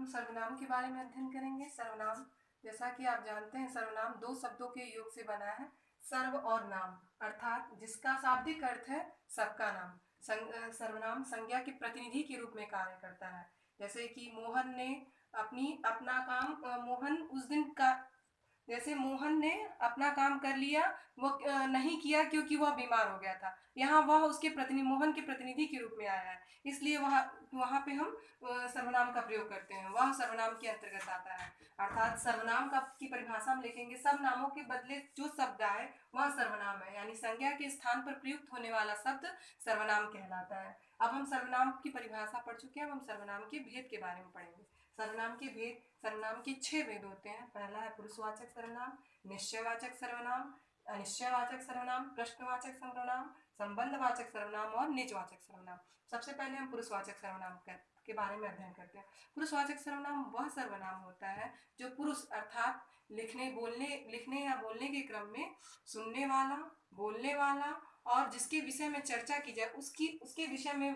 हम सर्वनाम के बारे में अध्ययन करेंगे। सर्वनाम, जैसा कि आप जानते हैं, सर्वनाम दो शब्दों के योग से बना है, सर्व और नाम, अर्थात जिसका शाब्दिक अर्थ है सबका नाम। सर्वनाम संज्ञा के प्रतिनिधि के रूप में कार्य करता है। जैसे कि मोहन ने अपना काम मोहन उस दिन का जैसे मोहन ने अपना काम कर लिया, वो नहीं किया क्योंकि वह बीमार हो गया था। यहाँ वह उसके मोहन के प्रतिनिधि के रूप में आया है, इसलिए वहाँ पे हम सर्वनाम का प्रयोग करते हैं। वह सर्वनाम के अंतर्गत आता है। अर्थात सर्वनाम की परिभाषा हम लिखेंगे, सब नामों के बदले जो शब्द आए वह सर्वनाम है, यानी संज्ञा के स्थान पर प्रयुक्त होने वाला शब्द सर्वनाम कहलाता है। अब हम सर्वनाम की परिभाषा पढ़ चुके हैं, अब हम सर्वनाम के भेद के बारे में पढ़ेंगे। सर्वनाम के भेद, सर्वनाम के 6 भेद होते हैं। पहला है पुरुषवाचक सर्वनाम, निश्चयवाचक सर्वनाम, अनिश्चयवाचक सर्वनाम, प्रश्नवाचक सर्वनाम, संबंधवाचक सर्वनाम और निजवाचक सर्वनाम। सबसे पहले हम पुरुषवाचक सर्वनाम के बारे में अध्ययन करते हैं। पुरुषवाचक सर्वनाम वह सर्वनाम होता है जो पुरुष अर्थात लिखने या बोलने के क्रम में सुनने वाला, बोलने वाला और जिसके विषय में चर्चा की जाए उसके विषय में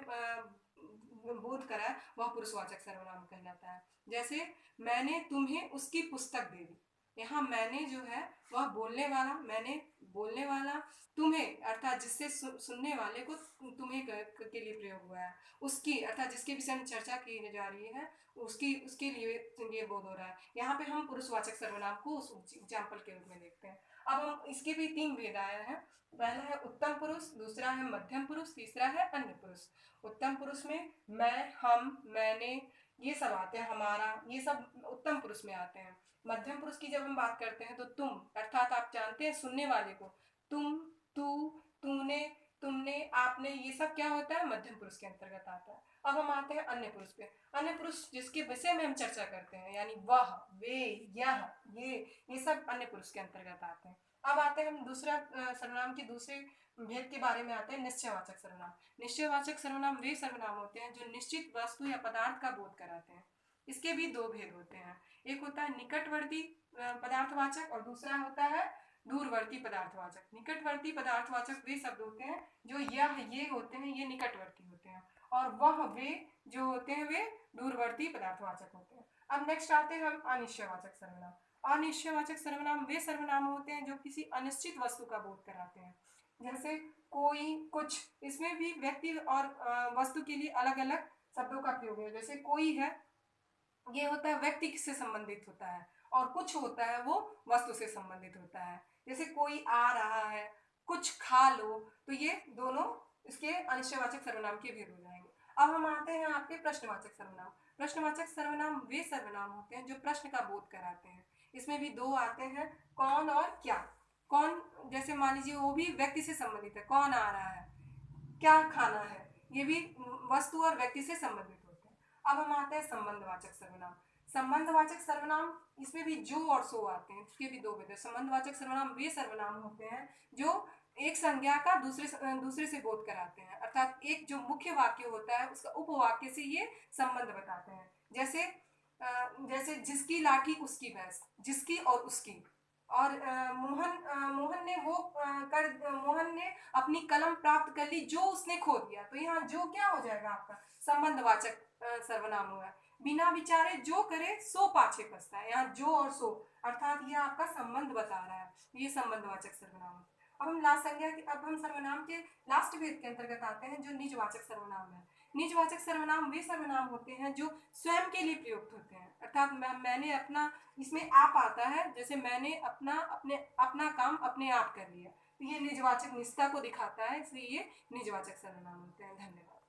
बोध कराए, वह पुरुषवाचक सर्वनाम कहलाता है। जैसे मैंने तुम्हें उसकी पुस्तक दे दी। यहाँ मैंने जो है वह बोलने वाला, मैंने बोलने वाला, तुम्हें अर्थात जिससे सुनने वाले को तुम्हें के लिए प्रयोग हुआ है। उसकी अर्थात जिसके विषय में चर्चा की जा रही है उसके लिए ये बोध हो रहा है। यहाँ पे हम पुरुषवाचक सर्वनाम को उस एग्जाम्पल के रूप में देखते हैं। अब हम इसके भी 3 भेद आए हैं। पहला है उत्तम पुरुष, दूसरा है मध्यम पुरुष, तीसरा है अन्य पुरुष। उत्तम पुरुष में मैं, हम, मैंने ये सब आते हैं, हमारा, ये सब उत्तम पुरुष में आते हैं। मध्यम पुरुष की जब हम बात करते हैं तो तुम अर्थात आप जानते हैं सुनने वाले को, तुम, तू, तूने, तुमने, आपने, ये सब क्या होता है, मध्यम पुरुष के अंतर्गत आता है। अब हम आते हैं अन्य पुरुष पे। अन्य पुरुष जिसके विषय में हम चर्चा करते हैं, यानी वह, वे, यह, ये सब अन्य पुरुष के अंतर्गत आते हैं। अब आते हैं हम दूसरा सर्वनाम के दूसरे भेद के बारे में आते हैं, निश्चयवाचक सर्वनाम। निश्चयवाचक सर्वनाम वे सर्वनाम होते हैं जो निश्चित वस्तु या पदार्थ का बोध कराते हैं। इसके भी 2 भेद होते हैं, एक होता है निकटवर्ती पदार्थवाचक और दूसरा होता है दूरवर्ती पदार्थवाचक। निकटवर्ती पदार्थवाचक वे शब्द होते हैं जो ये होते हैं, ये निकटवर्ती होते हैं, और वह, वे जो होते हैं वे दूरवर्ती पदार्थवाचक होते हैं। अब नेक्स्ट आते हैं हम अनिश्चयवाचक सर्वनाम। अनिश्चयवाचक सर्वनाम वे सर्वनाम होते हैं जो किसी अनिश्चित वस्तु का बोध कराते हैं। जैसे कोई, कुछ, इसमें भी व्यक्ति और वस्तु के लिए अलग अलग शब्दों का प्रयोग है। जैसे कोई है, ये होता है व्यक्ति से संबंधित होता है, और कुछ होता है वो वस्तु से संबंधित होता है। जैसे कोई आ रहा है, कुछ खा लो, तो ये दोनों इसके अनिश्चयवाचक सर्वनाम के भेद हो जाएंगे। अब हम आते हैं आपके प्रश्नवाचक सर्वनाम। प्रश्नवाचक सर्वनाम वे सर्वनाम होते हैं जो प्रश्न का बोध कराते हैं। इसमें भी 2 आते हैं, कौन और क्या। कौन, जैसे मान लीजिए वो भी व्यक्ति से संबंधित है, कौन आ रहा है, क्या खाना है, ये भी वस्तु और व्यक्ति से संबंधित होते हैं। अब हम आते हैं संबंधवाचक सर्वनाम। संबंधवाचक सर्वनाम, इसमें भी जो और सो आते हैं, इसके भी 2 भेद हैं। संबंधवाचक सर्वनाम वे सर्वनाम होते हैं जो एक संज्ञा का दूसरे से बोध कराते हैं, अर्थात एक जो मुख्य वाक्य होता है उसका उपवाक्य से ये संबंध बताते हैं। जैसे जिसकी लाठी उसकी भैंस, जिसकी और उसकी। और मोहन ने अपनी कलम प्राप्त कर ली जो उसने खो दिया, तो यहाँ जो क्या हो जाएगा, आपका संबंधवाचक सर्वनाम हुआ। बिना विचारे जो करे सो पाछे पछता है, यहाँ जो और सो अर्थात यह आपका संबंध बता रहा है, ये संबंधवाचक सर्वनाम है। अब हम सर्वनाम के लास्ट भेद के अंतर्गत आते हैं जो निजवाचक सर्वनाम है। निजवाचक सर्वनाम वे सर्वनाम होते हैं जो स्वयं के लिए प्रयुक्त होते हैं, अर्थात मैंने अपना, इसमें आप आता है, जैसे मैंने अपना काम अपने आप कर लिया, तो ये निजवाचक निजता को दिखाता है, इसलिए ये निजवाचक सर्वनाम होते हैं। धन्यवाद।